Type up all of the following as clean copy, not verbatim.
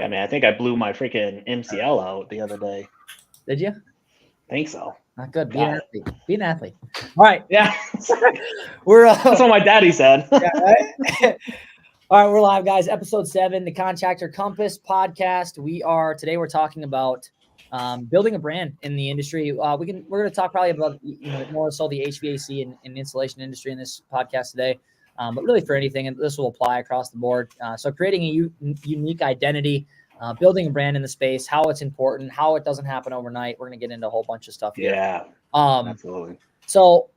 Yeah, man, I think I blew my freaking MCL out the other day. Did you? I think so. Not good. Be an athlete. Be an athlete. All right. Yeah. We're That's what my daddy said. yeah, right? All right, we're live, guys. Episode 7, the Contractor Compass podcast. Today we're talking about building a brand in the industry. We're going to talk probably about more so the HVAC and insulation industry in this podcast today, but really for anything, and this will apply across the board. So creating a unique identity, building a brand in the space, how it's important, how it doesn't happen overnight. We're going to get into a whole bunch of stuff here. Yeah, absolutely. So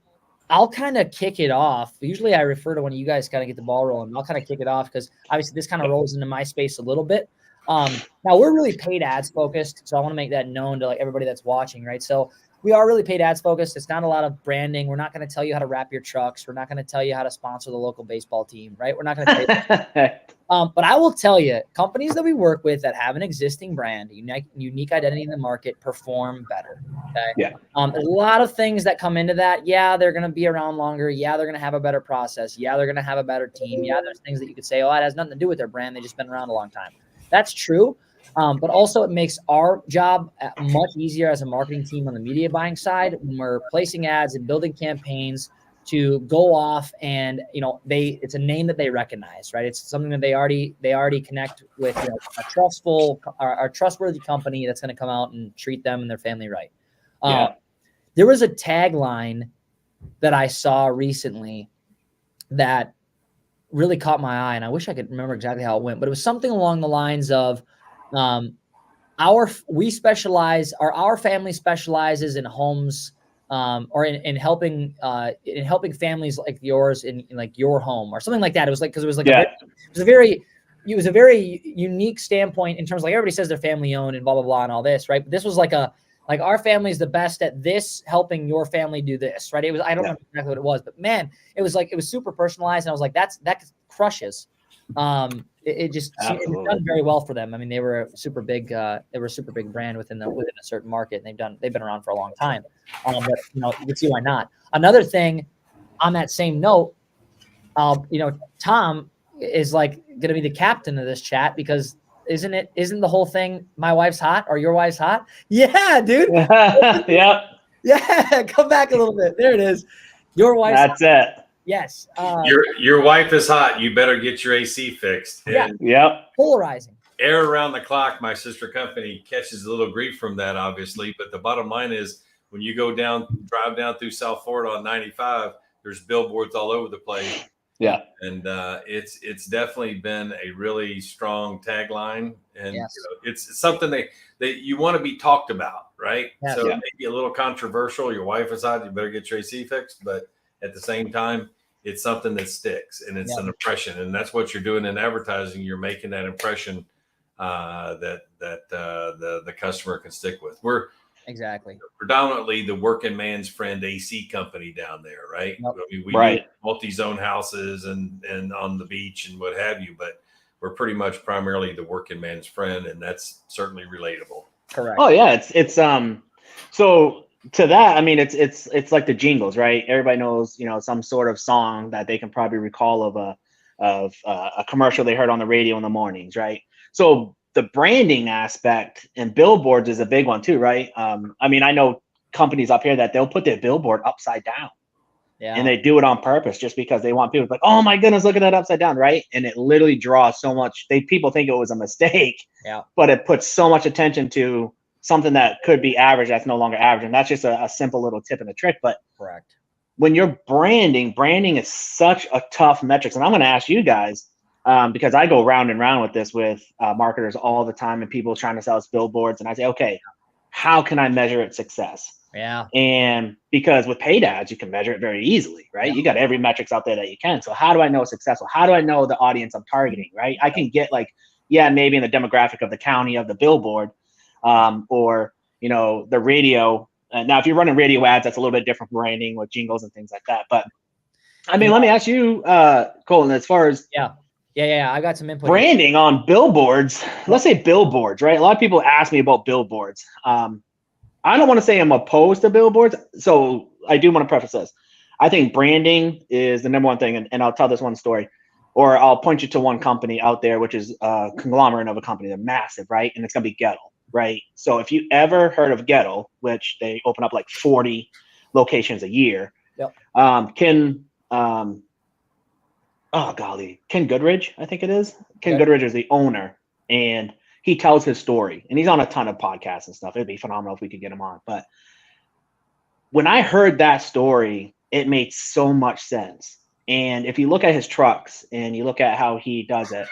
I'll kind of kick it off. Usually I refer to when you guys kind of get the ball rolling. I'll kind of kick it off because obviously this kind of rolls into my space a little bit. Now we're really paid ads focused. So I want to make that known to like everybody that's watching, right? So we are really paid ads focused. It's not a lot of branding. We're not going to tell you how to wrap your trucks. We're not going to tell you how to sponsor the local baseball team, right? We're not going to tell you that. But I will tell you, companies that we work with that have an existing brand, unique identity in the market, perform better. Okay. Yeah. There's a lot of things that come into that. Yeah, they're going to be around longer. Yeah, they're going to have a better process. Yeah, they're going to have a better team. Yeah, there's things that you could say, oh, it has nothing to do with their brand. They've just been around a long time. That's true. But also it makes our job much easier as a marketing team on the media buying side when we're placing ads and building campaigns to go off and, it's a name that they recognize, right? It's something that they already connect with, a trustworthy company that's going to come out and treat them and their family right. There was a tagline that I saw recently that really caught my eye, and I wish I could remember exactly how it went, but it was something along the lines of, our family specializes in homes, or in helping families like yours in like your home or something like that. It was like, cause it was like, it was a very unique standpoint in terms of like everybody says they're family owned and blah, blah, blah, and all this. Right. But this was like our family is the best at this, helping your family do this. Right. It was, I don't remember exactly what it was, but man, it was super personalized. And I was like, that crushes. It done very well for them. I mean, they were a super big brand within a certain market, and they've been around for a long time. But you can see why not. Another thing on that same note, Tom is like going to be the captain of this chat because isn't the whole thing my wife's hot or your wife's hot? Yeah, dude. Yep. Yeah, come back a little bit. There it is. Your wife's That's hot. it. Yes. Your wife is hot. You better get your AC fixed. And yep. Polarizing. Air around the clock. My sister company catches a little grief from that, obviously. But the bottom line is when you drive down through South Florida on 95, there's billboards all over the place. Yeah. And it's definitely been a really strong tagline. And it's something that you want to be talked about, right? Yes. So it may be a little controversial. Your wife is hot. You better get your AC fixed. But at the same time, it's something that sticks, and it's an impression, and that's what you're doing in advertising. You're making that impression that the customer can stick with. We're exactly predominantly the working man's friend AC company down there, right? Yep. I mean, we do multi-zone houses and on the beach and what have you, but we're pretty much primarily the working man's friend, and that's certainly relatable. Correct. Oh yeah, it's so. To that, I mean, it's like the jingles, right? Everybody knows, some sort of song that they can probably recall of a commercial they heard on the radio in the mornings, right? So the branding aspect and billboards is a big one too, right? I mean, I know companies up here that they'll put their billboard upside down, and they do it on purpose just because they want people to be like, oh my goodness, look at that upside down, right? And it literally draws so much. People think it was a mistake, but it puts so much attention to something that could be average that's no longer average. And that's just a simple little tip and a trick. But correct. When you're branding is such a tough metric. And I'm going to ask you guys, because I go round and round with this with marketers all the time and people trying to sell us billboards. And I say, okay, how can I measure its success? Yeah. And because with paid ads, you can measure it very easily, right? You got every metrics out there that you can. So how do I know it's successful? How do I know the audience I'm targeting, right? I can get maybe in the demographic of the county of the billboard, or the radio. Now, if you're running radio ads, that's a little bit different branding with jingles and things like that. But I mean, let me ask you, Colin, as far as I got some input. Branding on billboards. Let's say billboards, right? A lot of people ask me about billboards. I don't want to say I'm opposed to billboards, so I do want to preface this. I think branding is the number one thing, and I'll tell this one story. or I'll point you to one company out there, which is a conglomerate of a company. They're massive, right? And it's going to be Gettle, right? So if you ever heard of Gettle, which they open up like 40 locations a year, Ken Goodridge, I think it is. Ken Goodridge is the owner, and he tells his story, and he's on a ton of podcasts and stuff. It'd be phenomenal if we could get him on. But when I heard that story, it made so much sense. And if you look at his trucks and you look at how he does it,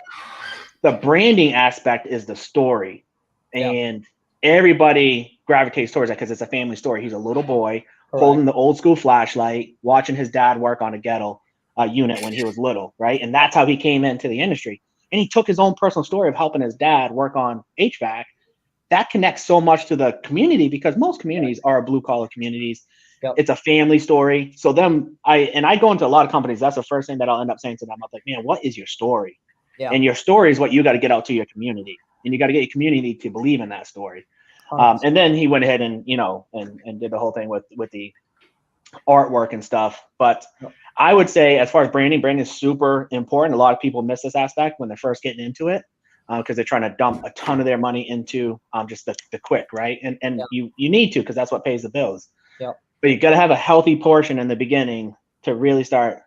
the branding aspect is the story. And everybody gravitates towards that because it's a family story. He's a little boy holding the old school flashlight, watching his dad work on a Gettle unit when he was little, right? And that's how he came into the industry. And he took his own personal story of helping his dad work on HVAC. That connects so much to the community because most communities are blue collar communities. It's a family story. So I go into a lot of companies. That's the first thing that I'll end up saying to them. I'm like, man, what is your story? And your story is what you got to get out to your community, and you got to get your community to believe in that story. And then he went ahead and, and did the whole thing with the artwork and stuff. But I would say as far as branding is super important. A lot of people miss this aspect when they're first getting into it because they're trying to dump a ton of their money into just the quick, right? And you need to, because that's what pays the bills. But you got to have a healthy portion in the beginning to really start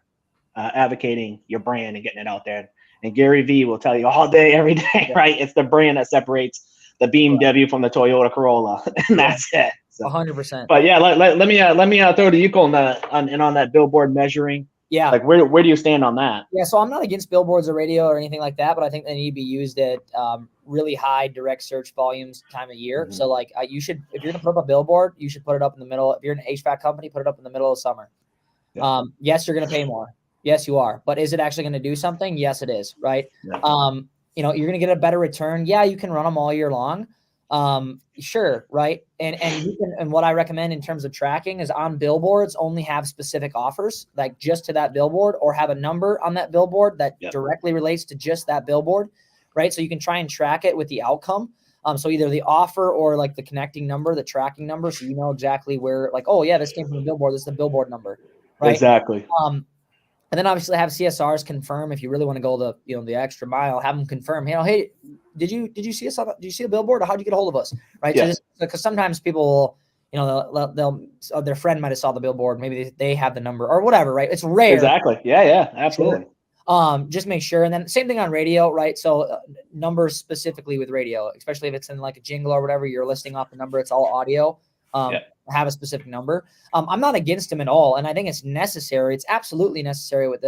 advocating your brand and getting it out there. And Gary Vee will tell you all day, every day, right? It's the brand that separates the BMW from the Toyota Corolla, and that's it. So, 100%. But yeah, let me throw to you on that billboard measuring. Yeah. Like where do you stand on that? Yeah. So I'm not against billboards or radio or anything like that, but I think they need to be used at really high direct search volumes time of year. So like you should, if you're gonna put up a billboard, you should put it up in the middle. If you're an HVAC company, put it up in the middle of summer. Yes, you're gonna pay more. Yes, you are. But is it actually gonna do something? Yes, it is. Right. You're gonna get a better return. Yeah, you can run them all year long. Sure, right. And you can, and what I recommend in terms of tracking is on billboards only have specific offers, like just to that billboard, or have a number on that billboard that directly relates to just that billboard, right? So you can try and track it with the outcome. So either the offer or like the connecting number, the tracking number, so you know exactly where, like, oh yeah, this came from the billboard, this is the billboard number, right? Exactly. And then obviously have CSRs confirm if you really want to go the extra mile, have them confirm, hey, did you see us? Did you see a billboard, or how'd you get a hold of us? Right. So because sometimes people will, they'll their friend might've saw the billboard. Maybe they have the number or whatever. Right. It's rare. Exactly. Yeah. Absolutely. Just make sure. And then same thing on radio, right? So numbers specifically with radio, especially if it's in like a jingle or whatever, you're listing off the number, it's all audio. Have a specific number. I'm not against them at all. And I think it's necessary. It's absolutely necessary with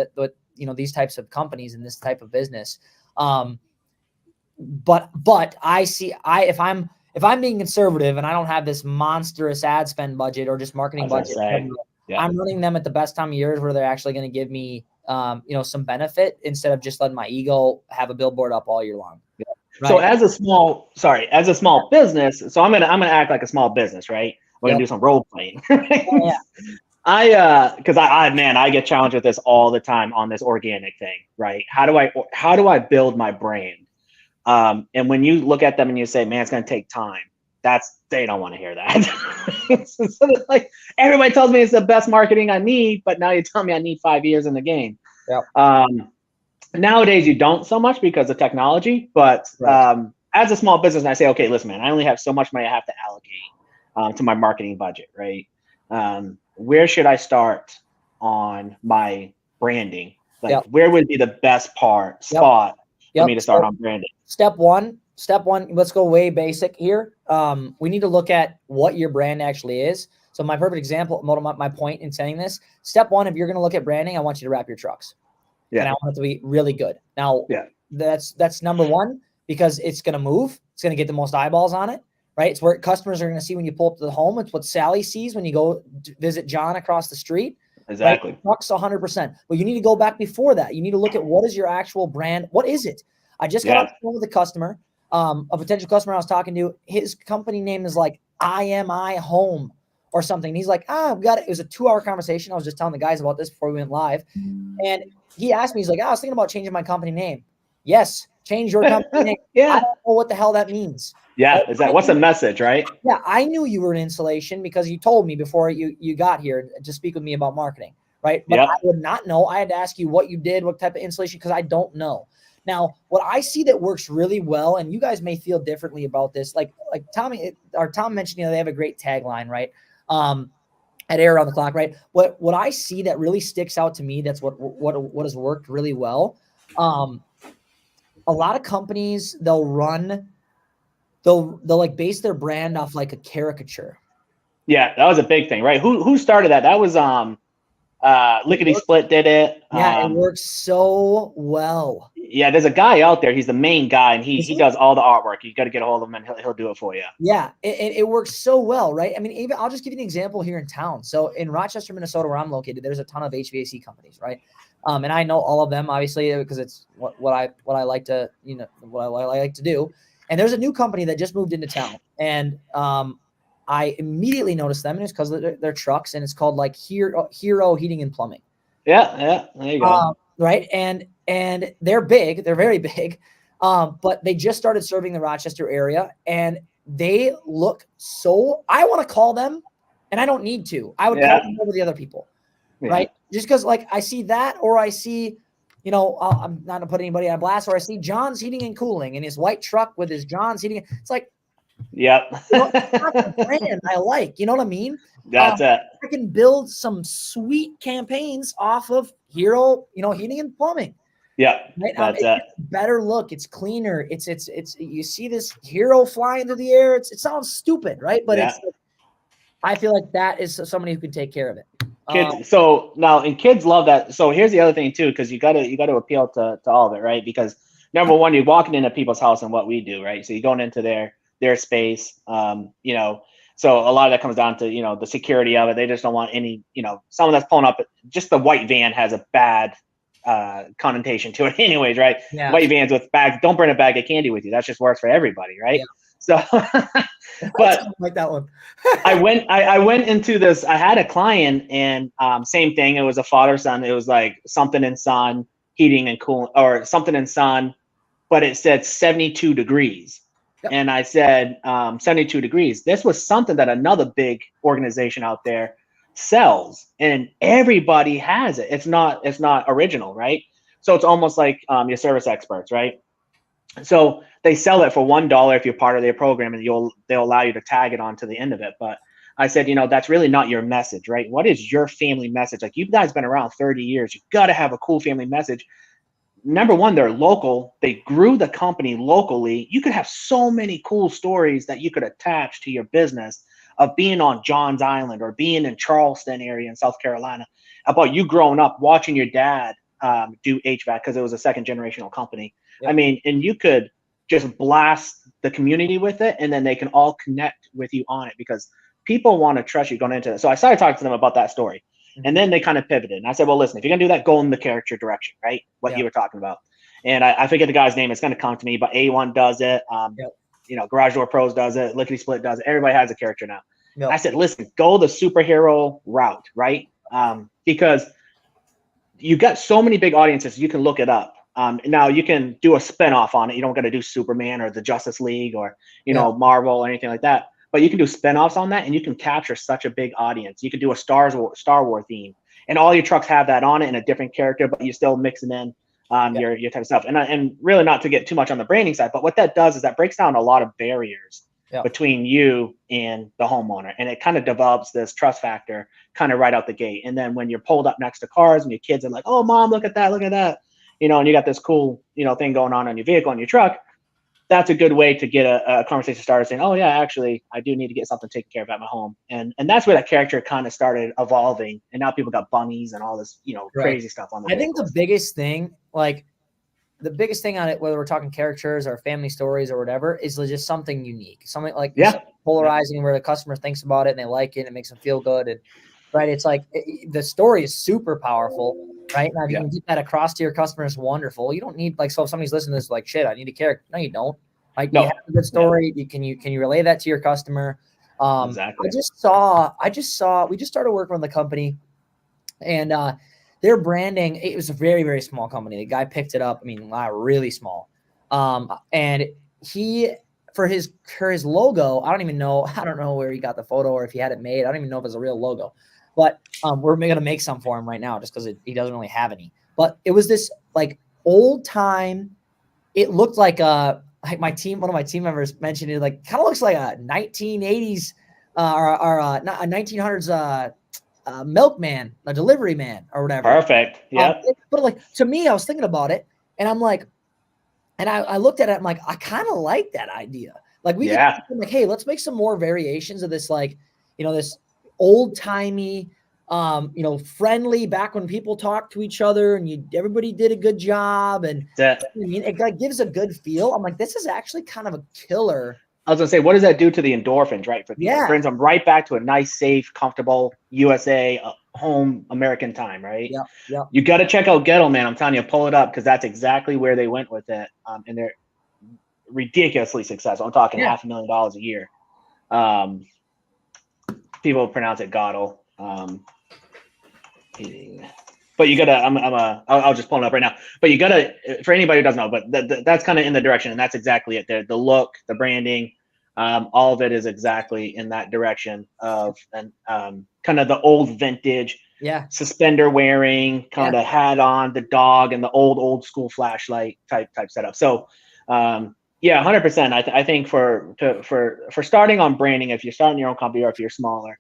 these types of companies and this type of business. But if I'm being conservative and I don't have this monstrous ad spend budget or just marketing budget, I'm running them at the best time of years where they're actually going to give me, some benefit instead of just letting my ego have a billboard up all year long. Right? So as a small business, so I'm gonna act like a small business, right? We're gonna do some role playing. I get challenged with this all the time on this organic thing, right? How do I build my brand? And when you look at them and you say, man, it's gonna take time, they don't want to hear that. So like everybody tells me it's the best marketing I need, but now you tell me I need 5 years in the game. Nowadays you don't so much because of technology, but as a small business, I say, okay, listen, man, I only have so much money I have to allocate to my marketing budget, right? Where should I start on my branding? Like where would be the best spot for me to start on branding? Step one, let's go way basic here. We need to look at what your brand actually is. So my perfect example, my point in saying this, step one, if you're going to look at branding, I want you to wrap your trucks. And I want it to be really good. Now, that's number one, because it's going to move. It's going to get the most eyeballs on it, right? It's where customers are going to see when you pull up to the home. It's what Sally sees when you go visit John across the street. Exactly. Right? Trucks 100%. But you need to go back before that. You need to look at what is your actual brand. What is it? I just got off the phone with a customer, a potential customer I was talking to. His company name is like IMI Home or something. And he's like, we got it. It was a 2-hour conversation. I was just telling the guys about this before we went live. And he asked me, he's like, I was thinking about changing my company name. Yes, change your company name. I don't know what the hell that means. What's the message, right? Yeah, I knew you were in insulation because you told me before you got here to speak with me about marketing, right? But I would not know. I had to ask you what you did, what type of installation, because I don't know. Now, what I see that works really well, and you guys may feel differently about this, like Tom mentioned, they have a great tagline, right? At Air Around the Clock, right? What I see that really sticks out to me, that's what has worked really well. A lot of companies, they'll like base their brand off like a caricature. Yeah, that was a big thing, right? Who started that? That was Lickety Split did it. Yeah, it works so well. Yeah, there's a guy out there. He's the main guy, and he does all the artwork. You got to get a hold of him, and he'll do it for you. Yeah, it works so well, right? I mean, even I'll just give you an example here in town. So in Rochester, Minnesota, where I'm located, there's a ton of HVAC companies, right? And I know all of them, obviously, because it's what I like to, what I like to do. And there's a new company that just moved into town, and I immediately noticed them, and it's because of their trucks, and it's called like Hero Heating and Plumbing. Yeah, there you go. Right, and they're big, they're very big, but they just started serving the Rochester area, and they look so. I want to call them, and I don't need to. I would call them over the other people, right? Just because, like, I see that, or I see, I'm not gonna put anybody on blast, or I see John's Heating and Cooling in his white truck with his John's Heating. It's like, that's the brand I like. You know what I mean? That's it. I can build some sweet campaigns off of Hero, Heating and Plumbing. Yeah, right? That's it. Better look. It's cleaner. It's. You see this Hero flying through the air. It sounds stupid, right? But I feel like that is somebody who can take care of it. Kids. So now, and kids love that. So here's the other thing too, because you got to appeal to all of it, right? Because number one, you're walking into people's house and what we do, right? So you're going into their space, So a lot of that comes down to, the security of it. They just don't want any, someone that's pulling up. Just the white van has a bad connotation to it anyways, right? Yeah. White vans with bags. Don't bring a bag of candy with you. That just works for everybody, right? Yeah. So, but like that one. I went into this. I had a client, and same thing. It was a father-son. It was like something in sun, heating and cooling, or something in sun, but it said 72 degrees. Yep. And I said 72 degrees. This was something that another big organization out there sells, and everybody has it. It's not original, right? So it's almost like your service experts, right? So they sell it for $1 if you're part of their program, and they'll allow you to tag it onto the end of it. But I said, that's really not your message, right? What is your family message? Like, you guys been around 30 years. You got to have a cool family message. Number one, they're local. They grew the company locally. You could have so many cool stories that you could attach to your business of being on Johns Island or being in Charleston area in South Carolina, about you growing up watching your dad do HVAC, because it was a second generational company. Yep. I mean, and you could just blast the community with it, and then they can all connect with you on it, because people want to trust you going into it. So I started talking to them about that story. And then they kind of pivoted. And I said, well, listen, if you're going to do that, go in the character direction, right? What you were talking about. And I forget the guy's name. It's going to come to me, but A1 does it. Garage Door Pros does it. Lickety Split does it. Everybody has a character now. Yep. I said, listen, go the superhero route, right? Because you got so many big audiences, you can look it up. Now you can do a spinoff on it. You don't got to do Superman or the Justice League or, Marvel or anything like that. But you can do spinoffs on that, and you can capture such a big audience. You could do a Star Wars theme, and all your trucks have that on it in a different character, but you're still mixing in your type of stuff. And really, not to get too much on the branding side, but what that does is that breaks down a lot of barriers between you and the homeowner, and it kind of develops this trust factor kind of right out the gate. And then when you're pulled up next to cars and your kids are like, "Oh, mom, look at that, and you got this cool thing going on your vehicle, on your truck." That's a good way to get a conversation started, saying, "Oh yeah, actually, I do need to get something taken care of at my home." And that's where that character kind of started evolving. And now people got bunnies and all this, crazy stuff on the I think the biggest thing on it, whether we're talking characters or family stories or whatever, is just something unique, something like polarizing, where the customer thinks about it and they like it and it makes them feel good. And right, it's like the story is super powerful. Right now, if you can get that across to your customers, wonderful. You don't need so if somebody's listening to this, like, shit, I need a character. No, you don't. Like, you have a good story. Yeah. Can you relay that to your customer? Exactly. We just started working with the company, and their branding. It was a very, very small company. The guy picked it up. I mean, really small. And he for his logo, I don't know where he got the photo or if he had it made. I don't even know if it's a real logo. but we're going to make some for him right now just because he doesn't really have any. But it was this like old time. It looked like one of my team members mentioned it, like kind of looks like a 1980s or not a 1900s milkman, a delivery man or whatever. Perfect. Yeah. But like to me, I was thinking about it, and I'm like, and I looked at it, I'm like, I kind of like that idea. Like we could like, hey, let's make some more variations of this, like, this old timey, friendly, back when people talked to each other and everybody did a good job, and it like gives a good feel. I'm like, this is actually kind of a killer. I was gonna say, what does that do to the endorphins, right? For people? It brings them right back to a nice, safe, comfortable USA home American time, right? Yeah. You got to check out Ghetto Man. I'm telling you, pull it up because that's exactly where they went with it, and they're ridiculously successful. I'm talking $500,000 a year. People pronounce it Gotto. But you gotta, I'll just pull it up right now. But you gotta, for anybody who doesn't know, but that's kind of in the direction, and that's exactly it. The look, the branding, all of it is exactly in that direction of kind of the old vintage, suspender wearing, kind of hat on, the dog, and the old school flashlight type setup. So, 100%. I think for starting on branding, if you're starting your own company or if you're smaller,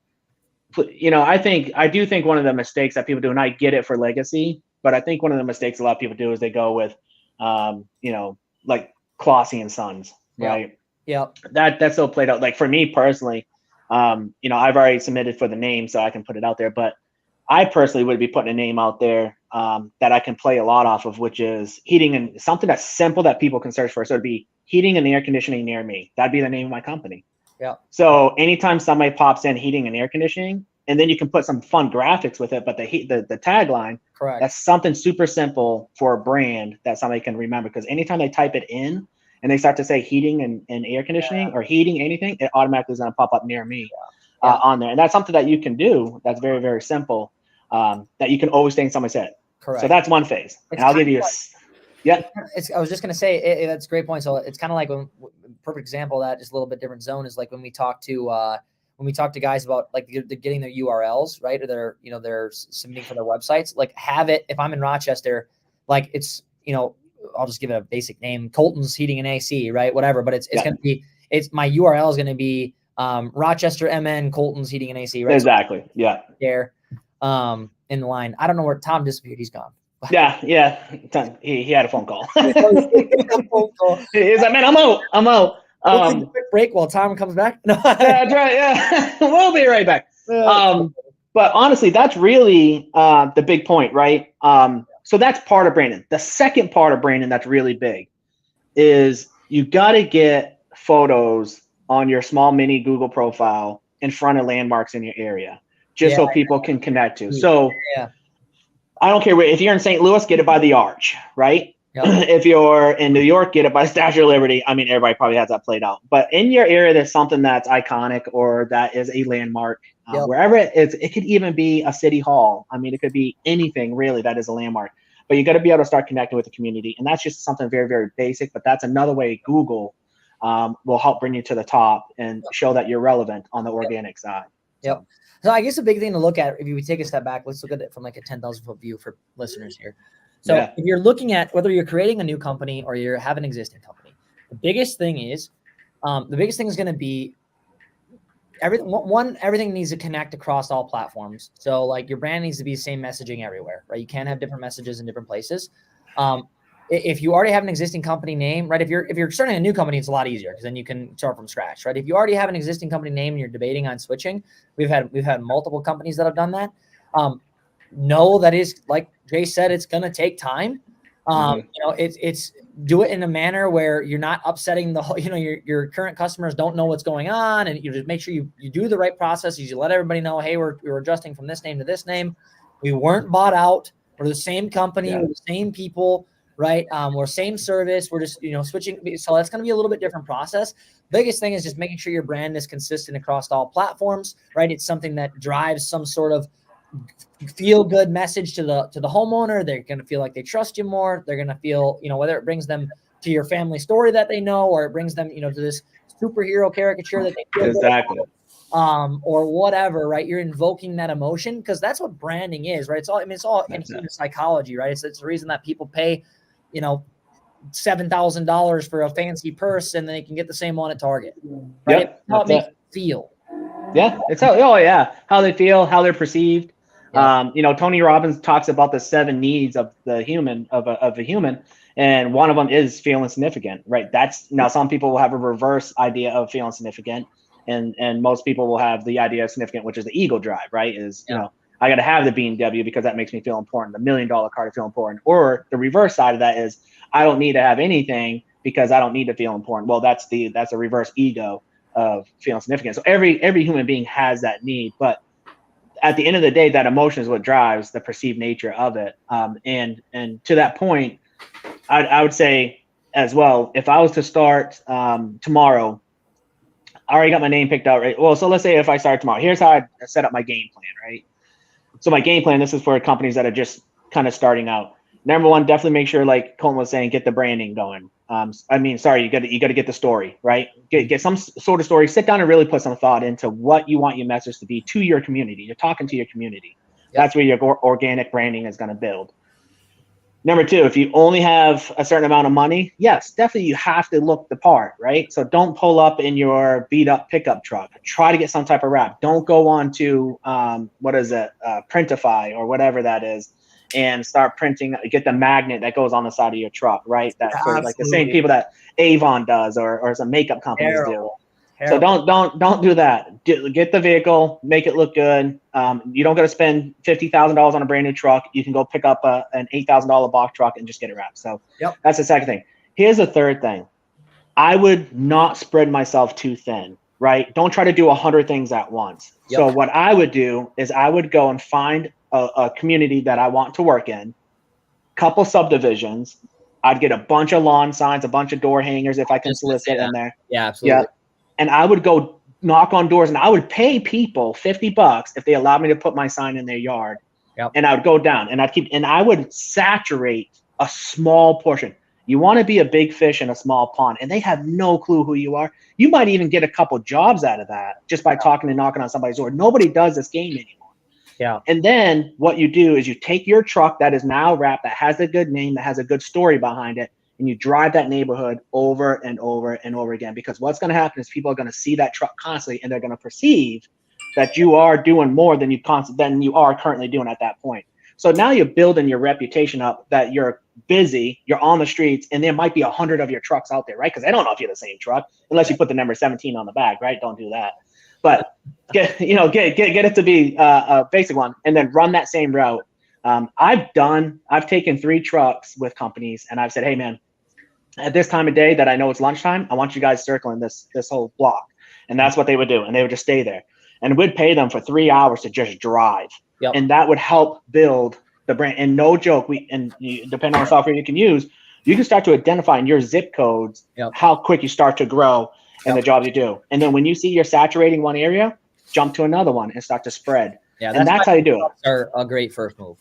I do think one of the mistakes that people do, and I get it for legacy, but I think one of the mistakes a lot of people do is they go with, like Clossy and Sons, right? Yeah. That's still played out. Like for me personally, I've already submitted for the name, so I can put it out there. But I personally would be putting a name out there that I can play a lot off of, which is heating, and something that's simple that people can search for. So it'd be heating and air conditioning near me. That'd be the name of my company. Yeah. So anytime somebody pops in heating and air conditioning, and then you can put some fun graphics with it, but the tagline, correct, that's something super simple for a brand that somebody can remember. Because anytime they type it in and they start to say heating and air conditioning or heating anything, it automatically is going to pop up near me on there. And that's something that you can do. That's very, very simple. That you can always stay in someone's head. Correct. So that's one phase. And I'll give you I was just going to say, that's a great point. So it's kind of like perfect example of that, just a little bit different zone, is like when we talk to guys about like they're getting their URLs, right? Or they're submitting for their websites, like have it, if I'm in Rochester, like it's, I'll just give it a basic name, Colton's Heating and AC, right? Whatever. But it's going to be, my URL is going to be Rochester MN Colton's Heating and AC, right? Exactly. So there in the line. I don't know where Tom disappeared. He's gone. Yeah. He had a phone call. He's like, man, I'm out. Quick break while Tom comes back. No. That's right. Yeah, we'll be right back. But honestly, that's really the big point, right? So that's part of branding. The second part of branding that's really big is you got to get photos on your small mini Google profile in front of landmarks in your area, just so people can connect to. So I don't care where, if you're in St. Louis, get it by the Arch, right? Yep. If you're in New York, get it by Statue of Liberty. I mean, everybody probably has that played out. But in your area, there's something that's iconic or that is a landmark. Wherever it is, it could even be a city hall. I mean, it could be anything really that is a landmark. But you got to be able to start connecting with the community. And that's just something very, very basic. But that's another way Google will help bring you to the top and show that you're relevant on the organic side. Yep. So I guess a big thing to look at, if you take a step back, let's look at it from like a 10,000 foot view for listeners here. So if you're looking at whether you're creating a new company or you have an existing company, the biggest thing is going to be everything needs to connect across all platforms. So like your brand needs to be the same messaging everywhere, right? You can't have different messages in different places. If you already have an existing company name, right? If you're starting a new company, it's a lot easier because then you can start from scratch, right? If you already have an existing company name and you're debating on switching, we've had multiple companies that have done that. Know that is, like Jay said, it's going to take time. It's do it in a manner where you're not upsetting the whole, your current customers don't know what's going on, and you just make sure you do the right processes. You let everybody know, hey, we're adjusting from this name to this name. We weren't bought out. We're the same company. We're the same people, right? We're same service. We're just, switching. So that's going to be a little bit different process. Biggest thing is just making sure your brand is consistent across all platforms, right? It's something that drives some sort of feel good message to the homeowner. They're going to feel like they trust you more. They're going to feel, whether it brings them to your family story that they know, or it brings them, to this superhero caricature that they feel exactly. or whatever, right? You're invoking that emotion because that's what branding is, right? It's all in human psychology, right? It's the reason that people pay, $7,000 for a fancy purse and they can get the same one at Target, right? Yep, How it makes you feel. Yeah, it's how they feel, how they're perceived. Yep. Tony Robbins talks about the 7 needs of the human of a human, and one of them is feeling significant, right? Now some people will have a reverse idea of feeling significant, and most people will have the idea of significant, which is the ego drive, right? I got to have the BMW because that makes me feel important. The $1 million car to feel important, or the reverse side of that is I don't need to have anything because I don't need to feel important. Well, that's a reverse ego of feeling significant. So every human being has that need, but at the end of the day, that emotion is what drives the perceived nature of it. And to that point, I would say as well, if I was to start tomorrow, I already got my name picked out, right? Well, so let's say if I start tomorrow, here's how I set up my game plan, right? So my game plan, this is for companies that are just kind of starting out. Number one, definitely make sure, like Colton was saying, get the branding going. You got to get the story, right? Get some sort of story. Sit down and really put some thought into what you want your message to be to your community. You're talking to your community. Yep. That's where your organic branding is going to build. Number two, if you only have a certain amount of money, yes, definitely you have to look the part, right? So don't pull up in your beat up pickup truck. Try to get some type of wrap. Don't go on to Printify or whatever that is, and start printing. Get the magnet that goes on the side of your truck, right? That for like the same people that Avon does or some makeup companies do. So don't do that. Get the vehicle, make it look good. You don't got to spend $50,000 on a brand new truck. You can go pick up an $8,000 box truck and just get it wrapped. So that's the second thing. Here's the third thing. I would not spread myself too thin, right? Don't try to do 100 things at once. Yep. So what I would do is I would go and find a community that I want to work in, couple subdivisions. I'd get a bunch of lawn signs, a bunch of door hangers if I can solicit in there. Yeah, absolutely. Yeah. And I would go knock on doors, and I would pay people $50 if they allowed me to put my sign in their yard. Yep. And I would go down and I would saturate a small portion. You want to be a big fish in a small pond, and they have no clue who you are. You might even get a couple jobs out of that just by talking and knocking on somebody's door. Nobody does this game anymore. Yeah. And then what you do is you take your truck that is now wrapped, that has a good name, that has a good story behind it, and you drive that neighborhood over and over and over again. Because what's going to happen is people are going to see that truck constantly, and they're going to perceive that you are doing more than you are currently doing at that point. So now you're building your reputation up that you're busy, you're on the streets, and there might be 100 of your trucks out there, right? Because they don't know if you're the same truck unless you put the number 17 on the back, right? Don't do that. But get it to be a basic one, and then run that same route. I've taken 3 trucks with companies, and I've said, hey man, at this time of day that I know it's lunchtime, I want you guys circling this whole block. And that's what they would do. And they would just stay there. And we'd pay them for 3 hours to just drive. Yep. And that would help build the brand. And no joke, depending on the software you can use, you can start to identify in your zip codes how quick you start to grow in the jobs you do. And then when you see you're saturating one area, jump to another one and start to spread. Yeah, and that's how you do it. Are a great first move.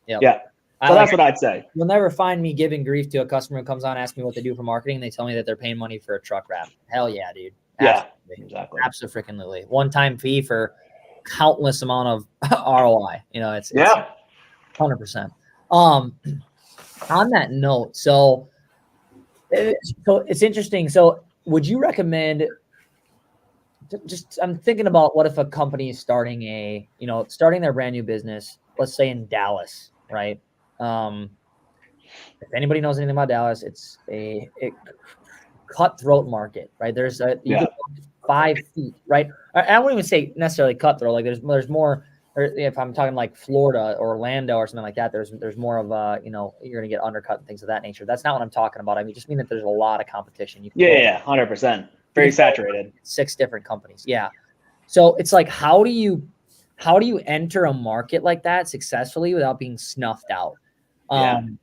Yep. Yeah. So that's what I'd say. You'll never find me giving grief to a customer who comes on and asks me what they do for marketing. And they tell me that they're paying money for a truck wrap. Hell yeah, dude. Absolutely. Yeah, exactly. Absolutely. One-time fee for countless amount of ROI. It's 100%. On that note, so it's interesting. So would you recommend I'm thinking about what if a company is starting their brand new business, let's say in Dallas, right? If anybody knows anything about Dallas, it's a cutthroat market, right? There's 5 feet, right? I wouldn't even say necessarily cutthroat. Like there's more, or if I'm talking like Florida or Orlando or something like that, there's more of you're gonna get undercut and things of that nature. That's not what I'm talking about. I mean, just mean that there's a lot of competition. 100%. Very saturated. 6 different companies. Yeah. So it's like, how do you enter a market like that successfully without being snuffed out? And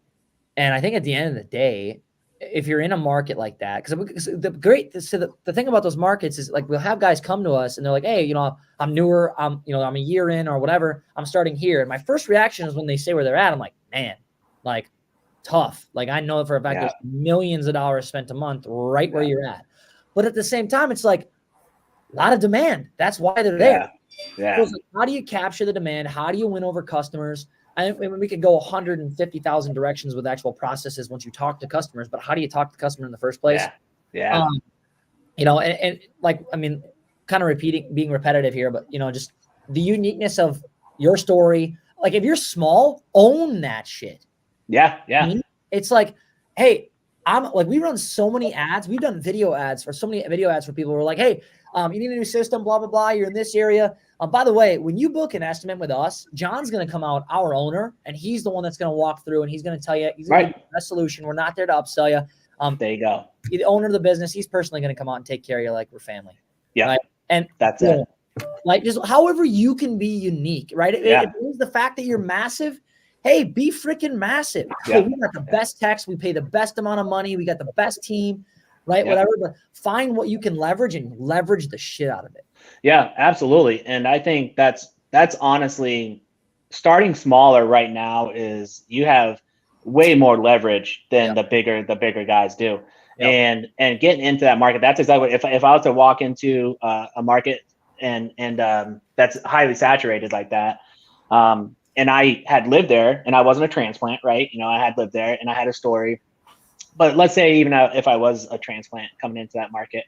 I think at the end of the day, if you're in a market like that, because the thing about those markets is like, we'll have guys come to us and they're like, hey, I'm newer, I'm a year in or whatever, I'm starting here. And my first reaction is when they say where they're at, I'm like, man, like tough. Like I know for a fact there's millions of dollars spent a month right where you're at. But at the same time, it's like, lot of demand. That's why they're there. Yeah. So it's like, how do you capture the demand? How do you win over customers? I mean, we could go 150,000 directions with actual processes once you talk to customers, but how do you talk to the customer in the first place? Yeah. You know, and like, I mean, kind of being repetitive here, but you know, just the uniqueness of your story. Like if you're small, own that shit. Yeah. I mean, it's like, hey, we run so many ads. We've done video ads for so many video ads for people who are like, hey, you need a new system, blah, blah, blah. You're in this area. By the way, when you book an estimate with us, John's going to come out, our owner, and he's the one that's going to walk through and he's going to tell you, he's going to give you the best solution. We're not there to upsell you. There you go. The owner of the business, he's personally going to come out and take care of you like we're family. Yeah. Right? And that's it. Like just however you can be unique, right? It is the fact that you're massive. Hey, be freaking massive. Yeah. Hey, we got the best techs. We pay the best amount of money. We got the best team, right? Whatever. But find what you can leverage and leverage the shit out of it. Yeah, absolutely. And I think that's honestly starting smaller right now is you have way more leverage than the bigger guys do. And getting into that market, that's exactly what, if I was to walk into a market and that's highly saturated like that, and I had lived there and I wasn't a transplant, right? You know, I had lived there and I had a story. But let's say even if I was a transplant coming into that market,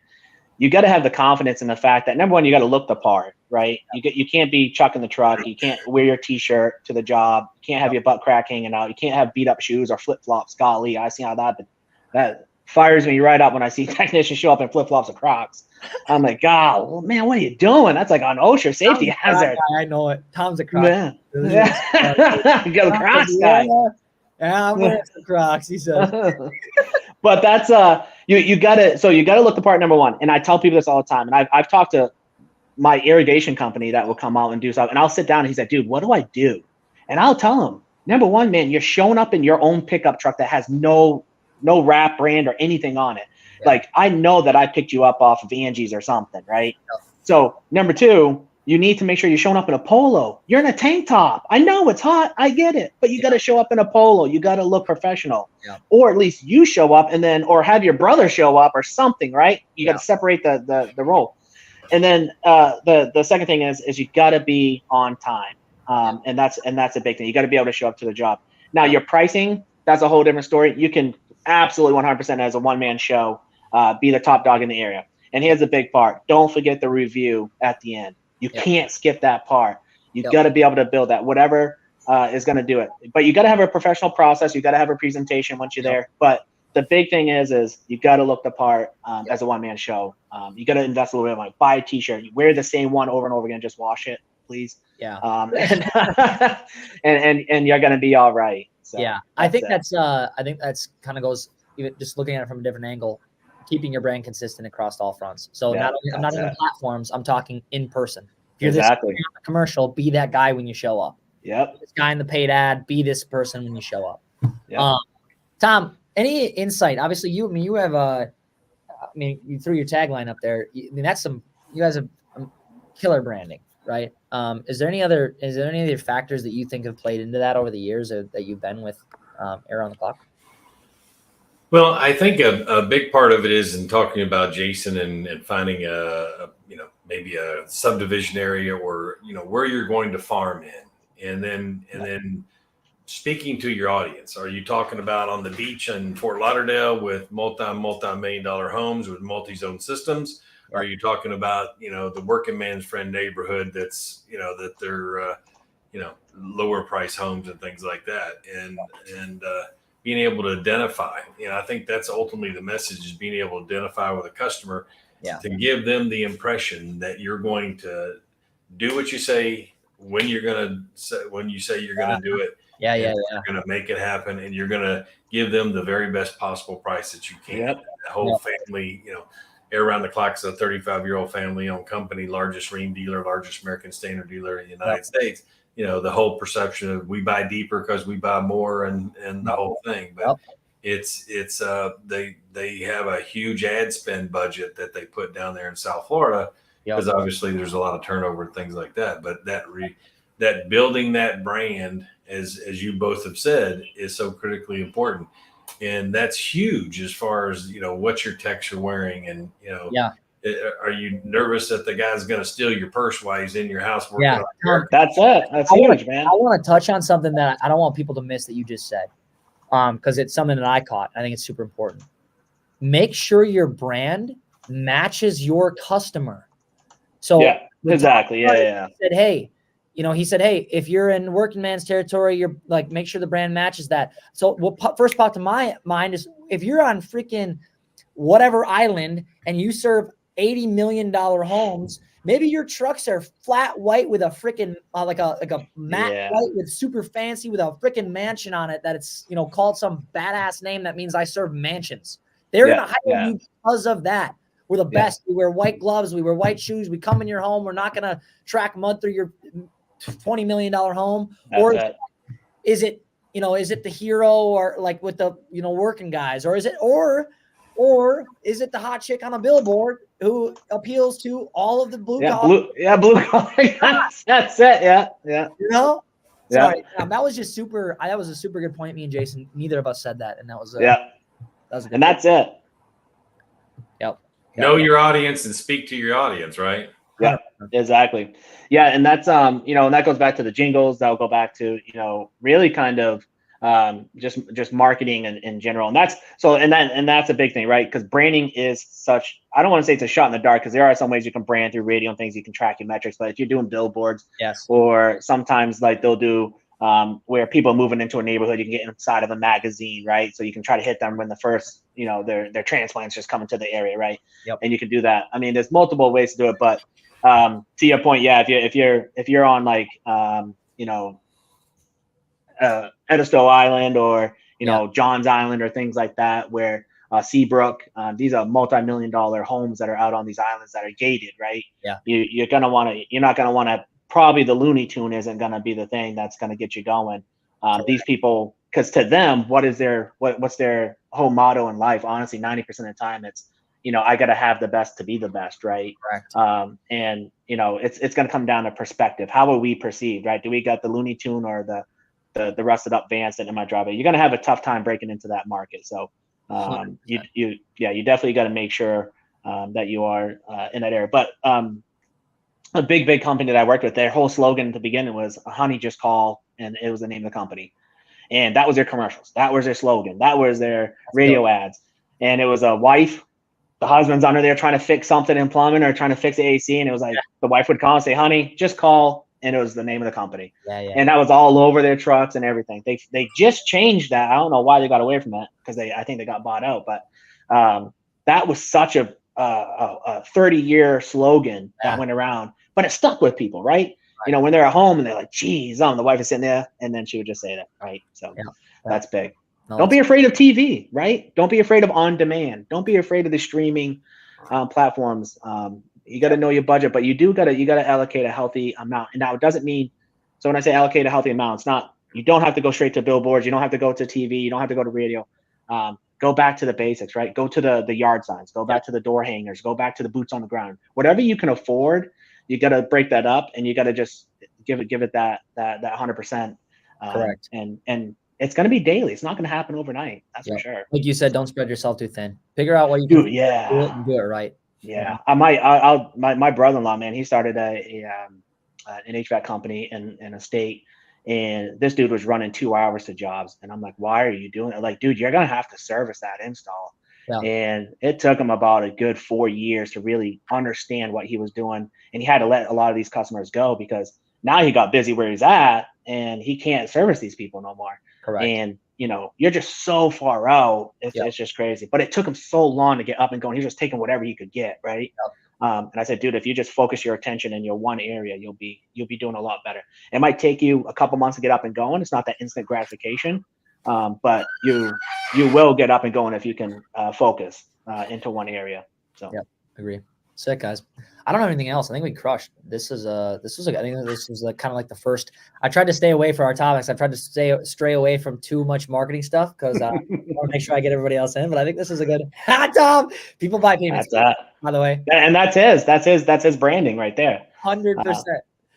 you got to have the confidence in the fact that number one, you got to look the part, right? You can't be chucking the truck. You can't wear your t-shirt to the job. You can't have your butt crack hanging out. You can't have beat up shoes or flip flops. Golly, I see how that fires me right up when I see technicians show up in flip flops or Crocs. I'm like, God, man, what are you doing? That's like an OSHA safety hazard. I know it. Tom's a Crocs. Yeah. Go Crocs guy. Yeah, I'm wearing some Crocs. He says. But that's you gotta look the part, number one. And I tell people this all the time. And I've talked to my irrigation company that will come out and do stuff. And I'll sit down and he's like, dude, what do I do? And I'll tell him, number one, man, you're showing up in your own pickup truck that has no wrap brand or anything on it. Yeah. Like I know that I picked you up off of Angie's or something, right? Yeah. So number two, you need to make sure you're showing up in a polo. You're in a tank top. I know it's hot. I get it. But you got to show up in a polo. You got to look professional. Yeah. Or at least you show up and then, or have your brother show up or something, right? You got to separate the role. And then the second thing is you got to be on time. And that's a big thing. You got to be able to show up to the job. Now your pricing, that's a whole different story. You can absolutely 100% as a one-man show be the top dog in the area. And here's a big part. Don't forget the review at the end. You can't skip that part. You got to be able to build that, whatever is going to do it. But you got to have a professional process. You got to have a presentation once you're there. But the big thing is you got to look the part as a one-man show. You got to invest a little bit, like buy a t-shirt, you wear the same one over and over again, just wash it, please. Yeah. And you're going to be all right. So yeah. I think that's kind of goes, even just looking at it from a different angle, keeping your brand consistent across all fronts. So I'm not in the platforms, I'm talking in person. If you're this commercial, be that guy when you show up. Yep. This guy in the paid ad, be this person when you show up. Yep. Tom, any insight? Obviously, you have you threw your tagline up there. You guys have killer branding, right? Is there any other factors that you think have played into that over the years that you've been with Air on the Clock? Well, I think a big part of it is in talking about Jason and finding maybe a subdivision area or where you're going to farm in, and then speaking to your audience. Are you talking about on the beach in Fort Lauderdale with multi-million-dollar homes with multi-zone systems? Are you talking about the working man's friend neighborhood that's that they're lower price homes and things like that, and being able to identify, I think that's ultimately the message, is being able to identify with a customer to give them the impression that you're going to do what you say when you say you're going to do it. You're going to make it happen, and you're going to give them the very best possible price that you can. Yep. The whole family, Air Around the Clock is a 35-year-old family-owned company, largest Rheem dealer, largest American Standard dealer in the United States. The whole perception of we buy deeper because we buy more and the whole thing. But it's they have a huge ad spend budget that they put down there in South Florida because obviously there's a lot of turnover and things like that. But that building that brand, as you both have said, is so critically important. And that's huge as far as, what your techs are wearing and, Are you nervous that the guy's going to steal your purse while he's in your house working on your That's it. That's huge, man. I want to touch on something that I don't want people to miss that you just said, because it's something that I caught. I think it's super important. Make sure your brand matches your customer. So yeah, exactly. Yeah. He said, hey, if you're in working man's territory, you're like, make sure the brand matches that. So what first pop to my mind is, if you're on freaking whatever island and you serve $80 million homes, maybe your trucks are flat white with a freaking like a matte white with super fancy with a freaking mansion on it, that it's called some badass name that means I serve mansions. They're gonna hire you because of that. We're the best. We wear white gloves. We wear white shoes. We come in your home. We're not gonna track mud through your $20 million home. Or is it the hero, or like with the working guys, or is it the hot chick on a billboard who appeals to all of the blue collar? Blue collar. That's it. Yeah. Sorry. That was just super. That was a super good point. Me and Jason, neither of us said that, and that was and that's it. Yep. Know your audience and speak to your audience, right? Yeah, exactly. Yeah, and that's and that goes back to the jingles. That'll go back to really kind of just marketing in general, and that's a big thing, right? Because branding is such, I don't want to say it's a shot in the dark, because there are some ways you can brand through radio and things, you can track your metrics, but if you're doing billboards, or sometimes like they'll do where people are moving into a neighborhood, you can get inside of a magazine, right? So you can try to hit them when the first their transplants just coming to the area, right? And you can do that. I mean, there's multiple ways to do it, but to your point, if you're on like Edisto Island or John's Island or things like that, where Seabrook, these are multi-million-dollar homes that are out on these islands that are gated, right? You're not gonna want to, probably the Looney Tune isn't gonna be the thing that's gonna get you going. These people, because to them, what's their whole motto in life? Honestly, 90% of the time, it's I gotta have the best to be the best, right? Correct. And it's gonna come down to perspective. How are we perceived, right? Do we got the Looney Tune or the rusted up vans that in my driveway? You're gonna have a tough time breaking into that market. So you definitely got to make sure that you are in that area. But a big company that I worked with, their whole slogan at the beginning was "Honey, just call," and it was the name of the company, and that was their commercials, that was their slogan, that was their radio ads, and it was a wife. The husband's under there trying to fix something in plumbing or trying to fix the AC, and it was like the wife would call and say, "Honey, just call," and it was the name of the company. And that was all over their trucks and everything. They just changed that. I don't know why they got away from that, because I think they got bought out. But that was such a 30-year slogan that went around, but it stuck with people, right? When they're at home and they're like, "Geez, the wife is sitting there," and then she would just say that, right? So that's big. Don't be afraid of TV, right? Don't be afraid of on demand. Don't be afraid of the streaming platforms. You got to know your budget, but you got to allocate a healthy amount. And now it doesn't mean, so when I say allocate a healthy amount, it's not, you don't have to go straight to billboards. You don't have to go to TV. You don't have to go to radio. Go back to the basics, right? Go to the yard signs, go back to the door hangers, go back to the boots on the ground, whatever you can afford. You got to break that up, and you got to just give it that 100%. Correct. And it's going to be daily. It's not going to happen overnight. That's for sure. Like you said, don't spread yourself too thin. Figure out what you do. Do it and do it right. Yeah. My brother-in-law, man, he started an HVAC company in a state, and this dude was running 2 hours to jobs. And I'm like, why are you doing it? Like, dude, you're going to have to service that install. Yeah. And it took him about a good 4 years to really understand what he was doing. And he had to let a lot of these customers go, because now he got busy where he's at and he can't service these people no more. Correct. And you're just so far out. It's just crazy. But it took him so long to get up and going. He was just taking whatever he could get, right? And I said, dude, if you just focus your attention in your one area, you'll be doing a lot better. It might take you a couple months to get up and going. It's not that instant gratification, but you will get up and going if you can focus into one area. So agree. Sick, guys. I don't have anything else. I think we crushed. I think this was kind of like the first. I tried to stay away from our topics. I tried to stray away from too much marketing stuff, because I want to make sure I get everybody else in. But I think this is a good. Tom, people buy payments. That's by the way. And that's his branding right there. 100%.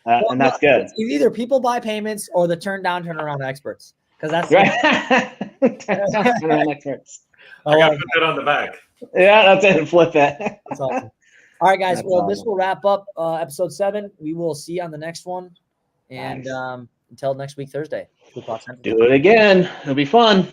And that's good. It's either people buy payments or the turn around experts, because that's right. Turn around experts. I got to put that on the back. Yeah, that's it. Flip it. That's awesome. All right, guys. That's Well, this awesome. will wrap up episode 7. We will see you on the next one. And Nice. until next week, Thursday. Do it again. It'll be fun.